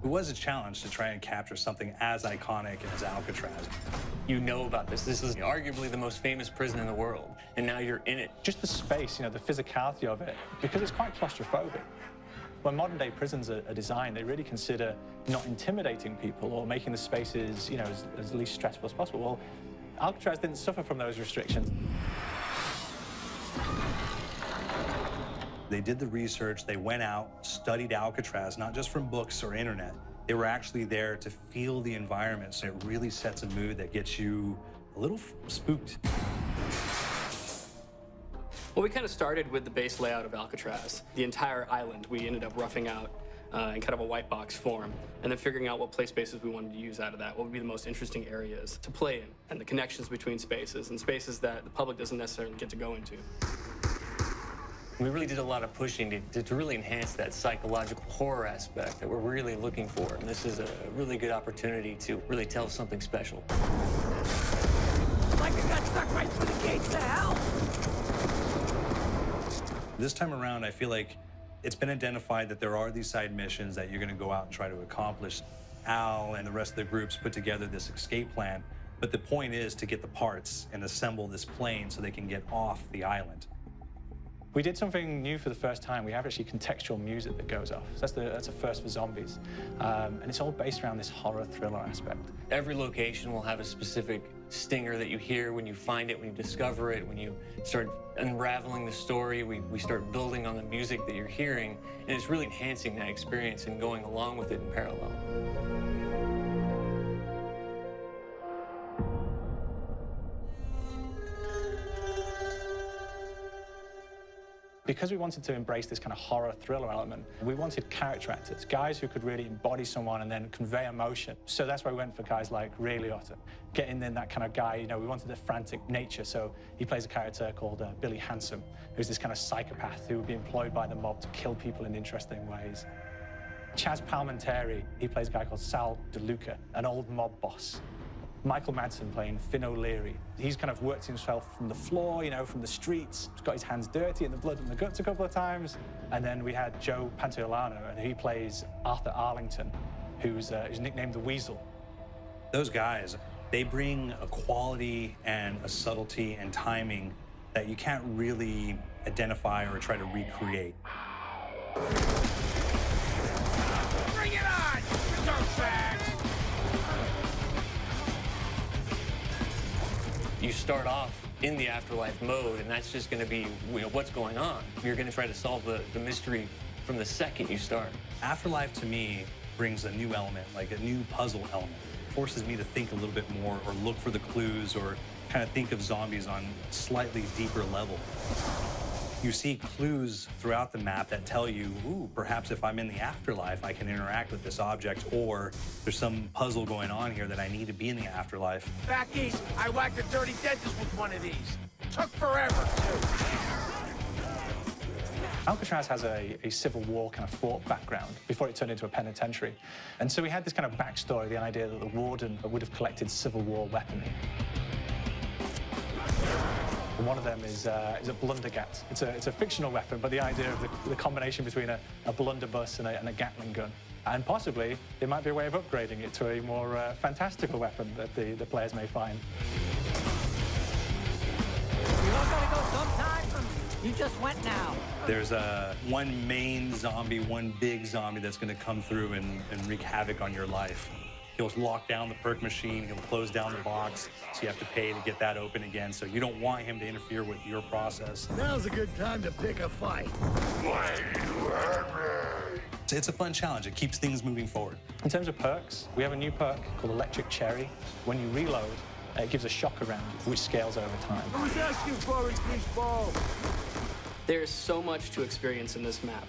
It was a challenge to try and capture something as iconic as Alcatraz. You know about this. This is arguably the most famous prison in the world, and now you're in it. Just the space, the physicality of it, because it's quite claustrophobic. When modern-day prisons are designed, they really consider not intimidating people or making the spaces, as least stressful as possible. Well, Alcatraz didn't suffer from those restrictions. They did the research, they went out, studied Alcatraz, not just from books or internet. They were actually there to feel the environment, so it really sets a mood that gets you a little spooked. Well, we kind of started with the base layout of Alcatraz. The entire island we ended up roughing out in kind of a white box form, and then figuring out what play spaces we wanted to use out of that, what would be the most interesting areas to play in, and the connections between spaces, and spaces that the public doesn't necessarily get to go into. We really did a lot of pushing to really enhance that psychological horror aspect that we're really looking for. And this is a really good opportunity to really tell something special. Like I got stuck right through the gates of hell! This time around, I feel like it's been identified that there are these side missions that you're going to go out and try to accomplish. Al and the rest of the groups put together this escape plan, but the point is to get the parts and assemble this plane so they can get off the island. We did something new for the first time. We have actually contextual music that goes off. So that's a first for zombies. And it's all based around this horror thriller aspect. Every location will have a specific stinger that you hear when you find it, when you discover it, when you start unraveling the story. We start building on the music that you're hearing, and it's really enhancing that experience and going along with it in parallel. Because we wanted to embrace this kind of horror thriller element, we wanted character actors, guys who could really embody someone and then convey emotion. So that's why we went for guys like Ray Liotta, getting in that kind of guy, we wanted a frantic nature. So he plays a character called Billy Handsome, who's this kind of psychopath who would be employed by the mob to kill people in interesting ways. Chaz Palminteri, he plays a guy called Sal DeLuca, an old mob boss. Michael Madsen playing Finn O'Leary. He's kind of worked himself from the floor, from the streets. He's got his hands dirty in the blood and the guts a couple of times. And then we had Joe Pantoliano, and he plays Arthur Arlington, who's nicknamed the Weasel. Those guys, they bring a quality and a subtlety and timing that you can't really identify or try to recreate. Bring it on, dirtbags! You start off in the afterlife mode, and that's just going to be what's going on. You're going to try to solve the mystery from the second you start. Afterlife, to me, brings a new element, like a new puzzle element. It forces me to think a little bit more or look for the clues or kind of think of zombies on a slightly deeper level. You see clues throughout the map that tell you, ooh, perhaps if I'm in the afterlife, I can interact with this object, or there's some puzzle going on here that I need to be in the afterlife. Back east, I whacked a dirty dentist with one of these. Took forever, too. Alcatraz has a Civil War kind of fort background before it turned into a penitentiary. And so we had this kind of backstory, the idea that the warden would have collected Civil War weaponry. One of them is a blundergat. It's a fictional weapon, but the idea of the combination between a blunderbuss and a Gatling gun. And possibly, there might be a way of upgrading it to a more fantastical weapon that the players may find. You all gotta go sometime? You just went now. There's one main zombie, one big zombie that's going to come through and wreak havoc on your life. He'll lock down the perk machine, he'll close down the box, so you have to pay to get that open again, so you don't want him to interfere with your process. Now's a good time to pick a fight. It's a fun challenge. It keeps things moving forward. In terms of perks, we have a new perk called Electric Cherry. When you reload, it gives a shock around you, which scales over time. Who's asking for it, greaseball? There's so much to experience in this map.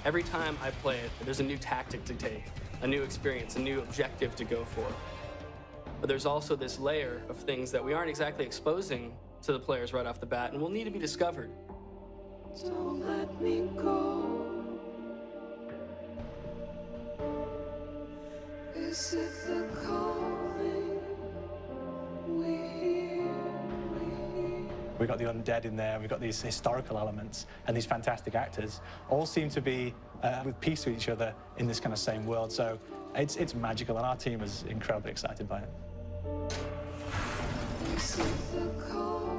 Every time I play it, there's a new tactic to take, a new experience, a new objective to go for. But there's also this layer of things that we aren't exactly exposing to the players right off the bat and will need to be discovered. Don't let me go. Is it the calling we hear? We've got the undead in there, we've got these historical elements, and these fantastic actors all seem to be with peace with each other in this kind of same world. So it's magical, and our team is incredibly excited by it. This is the call.